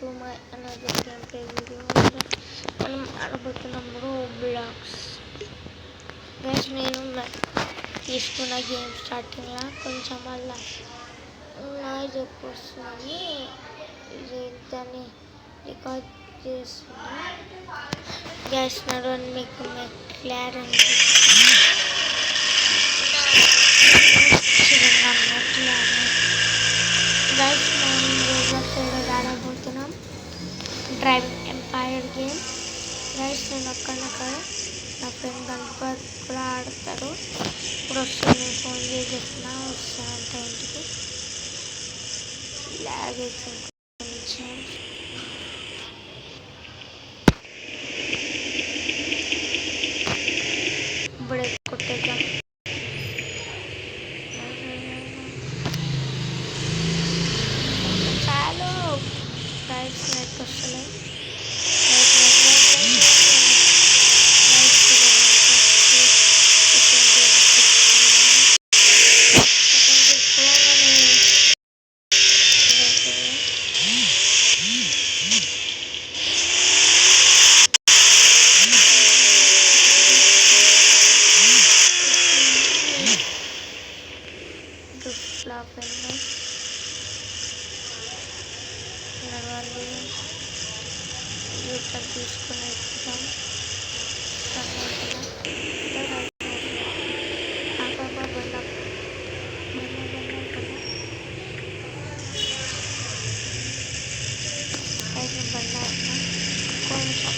To my another game play video. మనం ఆడబోతున్నాం Roblox. Guys నేను తీసుకున్న గేమ్ స్టార్టింగ్లో కొంచెం అలా నాయిస్ ఎక్కువ వస్తుంది. దాన్ని రికార్డ్ చేస్తున్నా. గైస్ నడవని మీకు క్లారెన్ గైస్ మనం రోబ్లాక్స్ ఆడబోతున్నాం. Driving empire game. గైస్ నేను అక్కడక్కడ నా ఫ్రెండ్ గణపత్ కూడా ఆడతారు. ఇప్పుడు వస్తుంది, ఫోన్ చేసి చెప్పిన వస్తానంట ఇంటికి. లాగ్ అవుతుంది కొంచెం. ఇప్పుడే కొట్టేద్దాం. చాలు గైస్ నెట్ వస్తలేదు. తీసుకుని ఎక్కుతాం. కొంచెం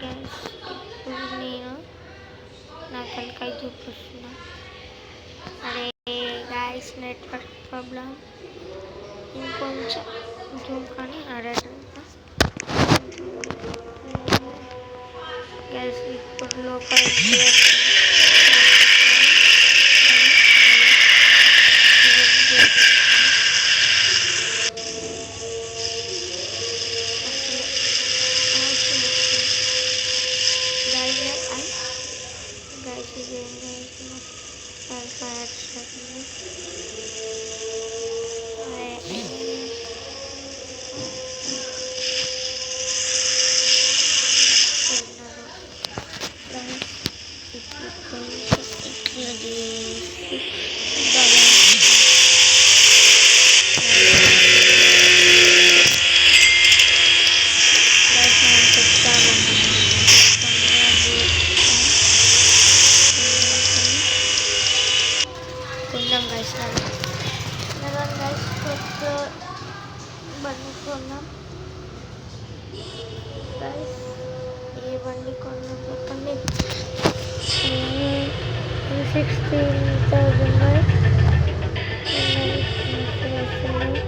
గ్యాస్ ఇప్పుడు నేను నా తలకాయ చూపిస్తున్నా. అరే గ్యాస్ నెట్వర్క్ ప్రాబ్లం. ఇంకొంచెం జూమ్ కానీ ఆడేటంతా గ్యాస్ ఇప్పుడు లోపల కొందాం గైస్. గైస్ కొత్త బండి కొన్నాం గైస్. ఏ బండి కొన్నాం చెప్పండి. 16,000 వస్తున్నాయి.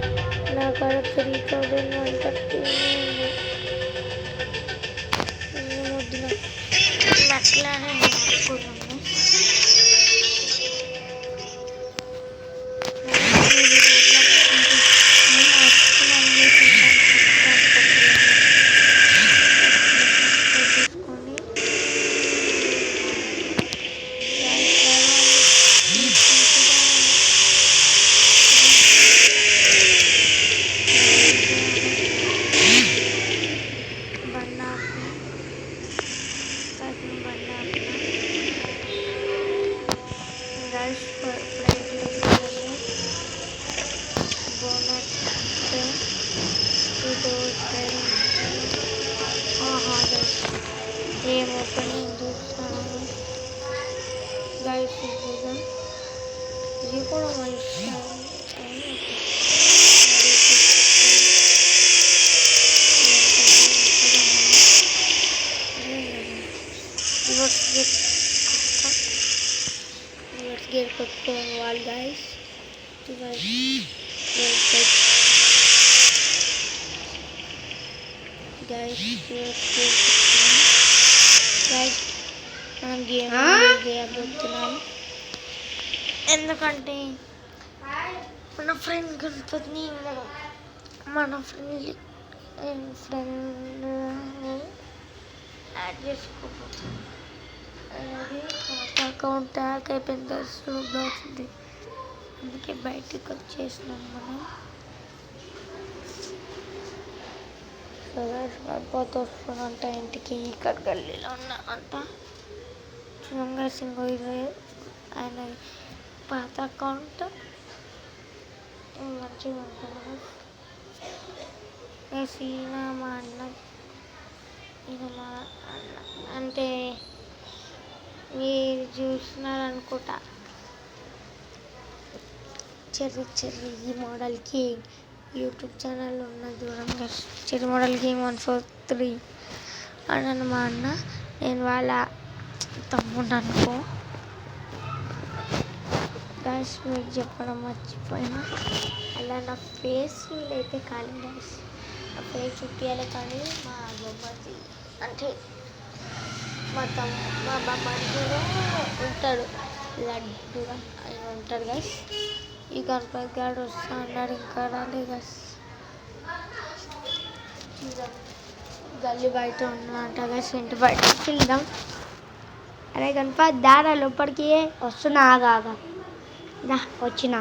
నా కాడ 3,130 వద్దున అట్లానే కొన్నాము. ఏం ఓపెనింగ్ చూస్తాను గైస్. ఇది కూడా మంచి గేర్ కొట్టుకోవాలి గైస్. గైస్ మనం గేమ్ చేయబోతున్నాం. ఎందుకంటే మన ఫ్రెండ్ గణపతిని మన ఫ్రెండ్ని యాడ్ చేసుకోబోతున్నాం. అకౌంట్ హ్యాక్ అయిపోయింది గైస్. బ్లాక్స్ ఉంది, అందుకే బయటికి వచ్చేసినాం మనం. సో గైస్ గణపతి వస్తున్నంట ఇంటికి, ఇక్కడ గల్లీలో ఉన్నా అంట. చూడండి గైస్, ఇంకో ఇది ఆయన పాత అకౌంట్ మంచిగా ఉంటుంది గైస్. ఈయన మా అన్న అంటే మీరు చూసినారనుకుంటా, చెర్రీ మోడల్కి యూట్యూబ్ ఛానల్ ఉన్నది దూరంగా. చెర్రీ మోడల్ గేమ్ 143 అని మా అన్న, నేను వాళ్ళ తమ్ముడు అనుకో గైస్. మీకు చెప్పడం మర్చిపోయినా, అలా నా ఫేస్ వీలైతే కాలేదు గైస్. నా ఫేస్ చూపించాలి కానీ మా బొమ్మది అంటే మా బామ్మడిలో ఉంటాడు, లడ్డుగా ఆయన ఉంటాడు గైస్. ఈ గణపతి గారు వస్తా అన్నాడు, ఇంకా రాలే గైస్. గల్లీ బయట ఉన్నదంట గైస్, ఇంటి బయట వెళ్దాం. అరే గణపతి దారా లోపలికి వస్తున్నా, ఆగా దా వచ్చిన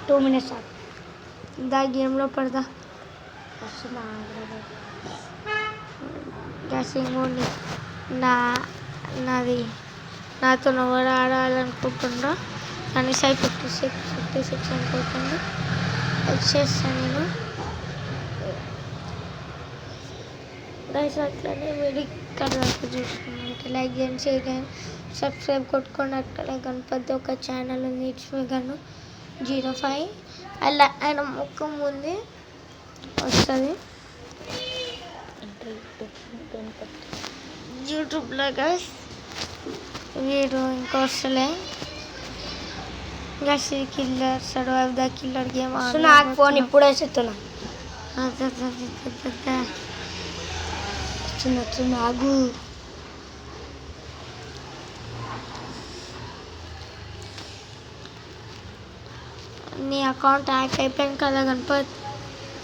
2 minutes దా గేమ్లో పడదా వస్తున్నా గ్యాస్. ఇంకోండి నాది నాతో ఎవరు ఆడాలనుకుంటుండో కానీ 56 అనుకుంటుండో వచ్చేస్తాను నేను గైస్. అట్లనే మీరు ఇక్కడ వరకు చూసుకున్నట్టు లైక్ చేయండి, షేర్ చేయండి, సబ్స్క్రైబ్ కొట్టుకోండి. అక్కడ గణపతి ఒక ఛానల్ ఉంది, ఇట్స్మిగను 05 అలా ఆయన ముఖం ఉంది వస్తుంది యూట్యూబ్లో గైస్. వీడు ఇంకా వస్తలే guys. Killer survive the killer game నాకు ఫోన్ ఇప్పుడే చెప్తున్నా. ఆగు నీ అకౌంట్ హ్యాక్ అయిపోయింది కదా గణపత్.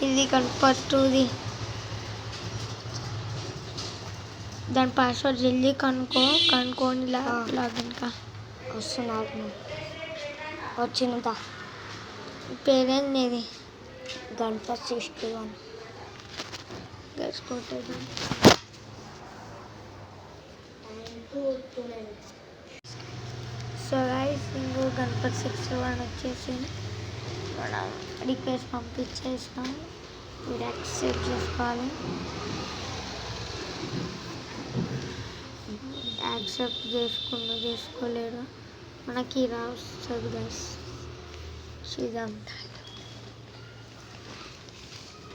ఇది గణపత్ 2ది. దాని పాస్వర్డ్ జల్దీ కనుక్కొని లాగిన్ కా వస్తున్నా. వచ్చిందా పేరేంది నీది? గణపత్ 61 గడుచుకుంటుంది. సో గైస్ ఇంకో గణపత్ 61 వచ్చేసి మనం రిక్వెస్ట్ పంపించేసినాం, మీరు యాక్సెప్ట్ చేసుకోవాలి. యాక్సెప్ట్ చేసుకోలేడు మనకి ఇలా వస్తుంది గైస్. చూద్దాం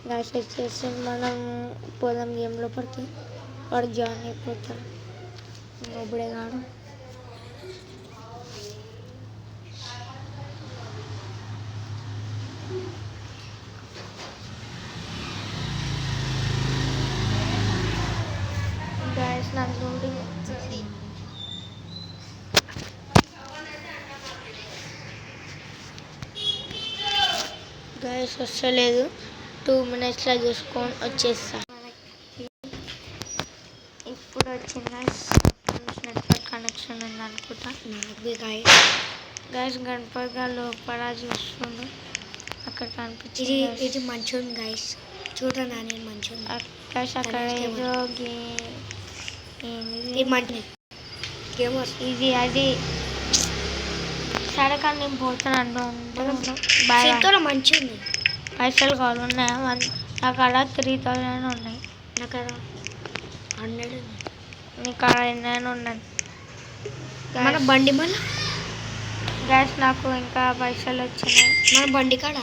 గైస్. వచ్చేసి మనం పోదాం గేమ్ లోపలికి, వాడు జాయిన్ అయిపోతాడు ఇప్పుడే కాడు. గైస్ నాకు నుండి గైస్ వస్తలేదు, 2 minutesలో చూసుకొని వచ్చేస్తా. ఇప్పుడు వచ్చింది గైస్, నెట్వర్క్ కనెక్షన్ ఉంది అనుకుంటా. గైస్ గణపతి గారు లోపల చూస్తుండు, అక్కడ కనిపించింది. ఇది మంచిగా ఉంది గైస్, చూడండి నేను మంచిగా గైస్. అక్కడ ఏదో ఇది అది సరే కానీ నేను పోతున్నాను. మంచిగా ఉంది. పైసలు కావాలి ఉన్నాయా? నాకు అక్కడ 3000 ఉన్నాయి, నాకు అక్కడ 100 ఉంది, నీకు అక్కడ 9 ఉన్నాయి. మన బండి మళ్ళీ గ్యాస్ నాకు ఇంకా పైసలు వచ్చినాయి. మన బండి కాడ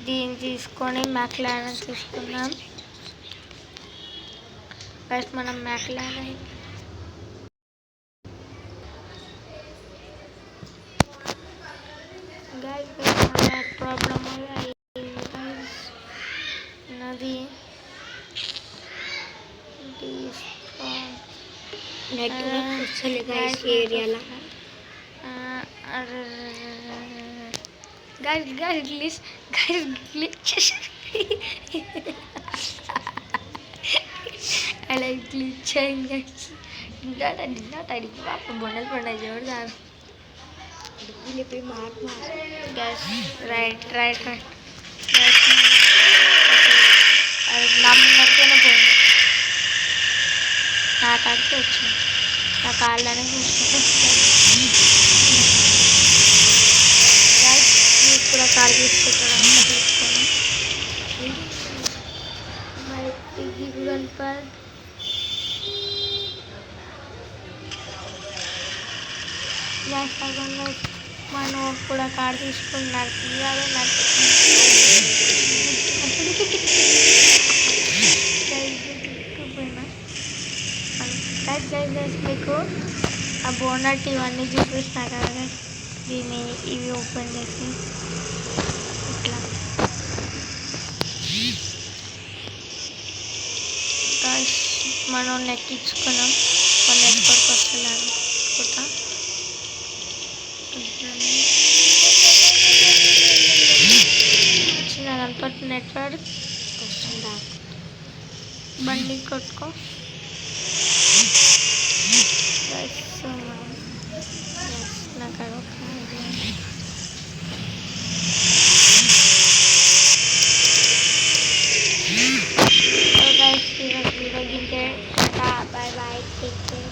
దీన్ని తీసుకొని మ్యాక్లారెన్ తీసుకున్నాం గ్యాస్. మనం మ్యాక్లారెన్ ప్రాబ్లం నది ఏరియాలో గ్లిచ్ అలా గ్లిచ్ అయింది. tadi apa bonel pernah Jordan Ini pe mat mat. guys right guys అది నమ్మకనే పోయింది నా కాడికి వచ్చింది నా కాళ్ళనే చూసుకుంటే guys మీకు కూడా కాళ్ళు తీసుకుంటాను తీసుకొని మరి పిగ్గి గణపతి సగంగా మనం కూడా కార్ తీసుకున్నారు తీయాలి నాకు మీకు ఆ బోనట్ ఇవన్నీ చూపిస్తున్నా కదా దీన్ని ఇవి ఓపెన్ చేసి ఇట్లా మనం నెక్కించుకున్నాం వాళ్ళు నెట్వర్క్ వస్తున్నారు అనుకుంటా వచ్చిన గణపతి నెట్వర్క్ వస్తుందా బండి కొట్టుకో నాకు అదొక guys, see you next video. Bye bye. Take care.